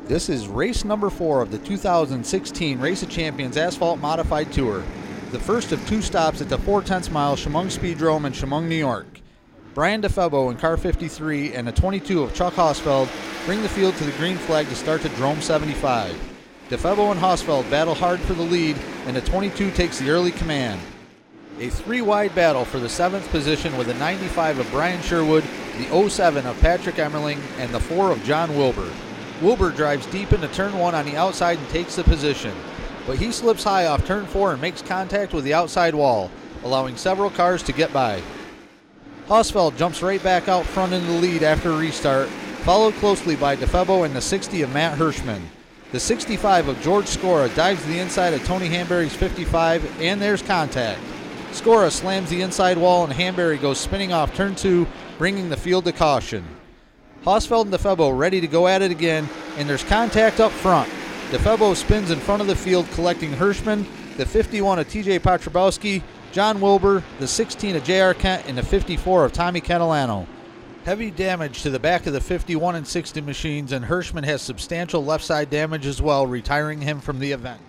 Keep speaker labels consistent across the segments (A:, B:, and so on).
A: This is race number 4 of the 2016 Race of Champions Asphalt Modified Tour, the first of 2 stops at the 4/10 mile Chemung Speedrome in Chemung, New York. Brian DeFebo in car 53 and a 22 of Chuck Hausfeld bring the field to the green flag to start to Drome 75. DeFebo and Hausfeld battle hard for the lead, and the 22 takes the early command. A 3-wide battle for the 7th position with a 95 of Brian Sherwood, the 07 of Patrick Emmerling, and the 4 of John Wilbur. Wilbur drives deep into turn 1 on the outside and takes the position, but he slips high off turn 4 and makes contact with the outside wall, allowing several cars to get by. Hausfeld jumps right back out front in the lead after a restart, followed closely by DeFebo and the 60 of Matt Hirschman. The 65 of George Scora dives to the inside of Tony Hanbury's 55, and there's contact. Scora slams the inside wall and Hanbury goes spinning off turn 2, bringing the field to caution. Hausfeld and DeFebo ready to go at it again, and there's contact up front. DeFebo spins in front of the field, collecting Hirschman, the 51 of TJ Piotrowski, John Wilbur, the 16 of J.R. Kent, and the 54 of Tommy Catalano. Heavy damage to the back of the 51 and 60 machines, and Hirschman has substantial left side damage as well, retiring him from the event.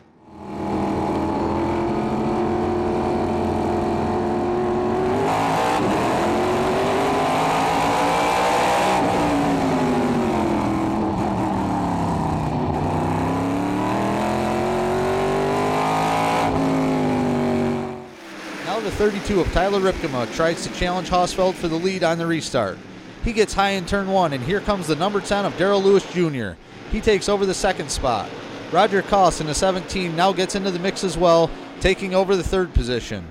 A: The 32 of Tyler Ripkema tries to challenge Hausfeld for the lead on the restart. He gets high in turn 1, and here comes the number 10 of Darrell Lewis Jr. He takes over the 2nd spot. Roger Koss in the 17 now gets into the mix as well, taking over the 3rd position.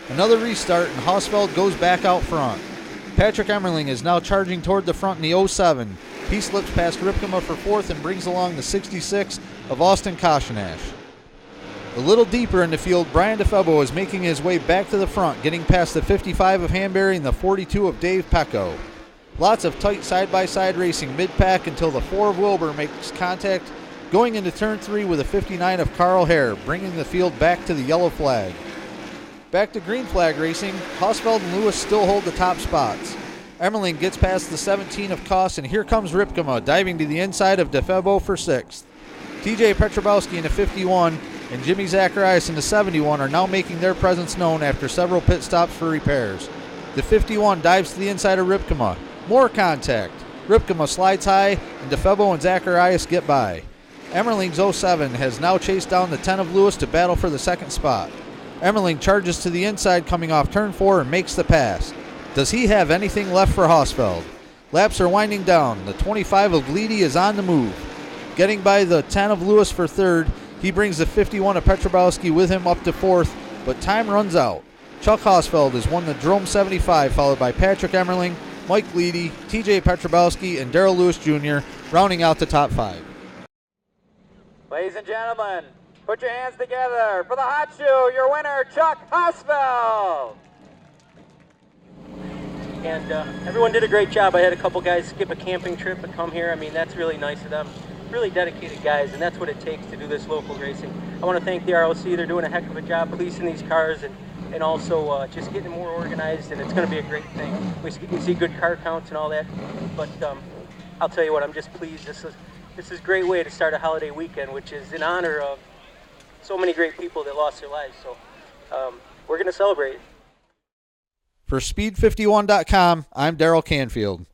A: Another restart, and Hausfeld goes back out front. Patrick Emmerling is now charging toward the front in the 07. He slips past Ripkema for 4th and brings along the 66 of Austin Koshinash. A little deeper in the field, Brian DeFebo is making his way back to the front, getting past the 55 of Hanbury and the 42 of Dave Pecco. Lots of tight side-by-side racing mid-pack until the 4 of Wilbur makes contact, going into turn 3 with a 59 of Carl Hare, bringing the field back to the yellow flag. Back to green flag racing, Hausfeld and Lewis still hold the top spots. Emmerling gets past the 17 of Koss, and here comes Ripkema, diving to the inside of DeFebo for 6th. TJ Piotrowski in the 51 and Jimmy Zacharias in the 71 are now making their presence known after several pit stops for repairs. The 51 dives to the inside of Ripkema. More contact. Ripkema slides high, and DeFebo and Zacharias get by. Emmerling's 07 has now chased down the 10 of Lewis to battle for the 2nd spot. Emmerling charges to the inside coming off turn 4 and makes the pass. Does he have anything left for Hausfeld? Laps are winding down. The 25 of Leedy is on the move. Getting by the 10 of Lewis for 3rd, he brings the 51 of Piotrowski with him up to 4th, but time runs out. Chuck Hausfeld has won the Drome 75, followed by Patrick Emmerling, Mike Leedy, TJ Piotrowski, and Darrell Lewis Jr., rounding out the top 5.
B: Ladies and gentlemen, put your hands together for the hot shoe, your winner, Chuck Hausfeld.
C: And everyone did a great job. I had a couple guys skip a camping trip and come here. I mean, that's really nice of them. Really dedicated guys, and that's what it takes to do this local racing. I want to thank the ROC. They're doing a heck of a job policing these cars and also just getting more organized, and it's going to be a great thing. We can see good car counts and all that, but I'll tell you what, I'm just pleased. This is a great way to start a holiday weekend, which is in honor of so many great people that lost their lives. So we're going to celebrate.
A: For Speed51.com, I'm Daryl Canfield.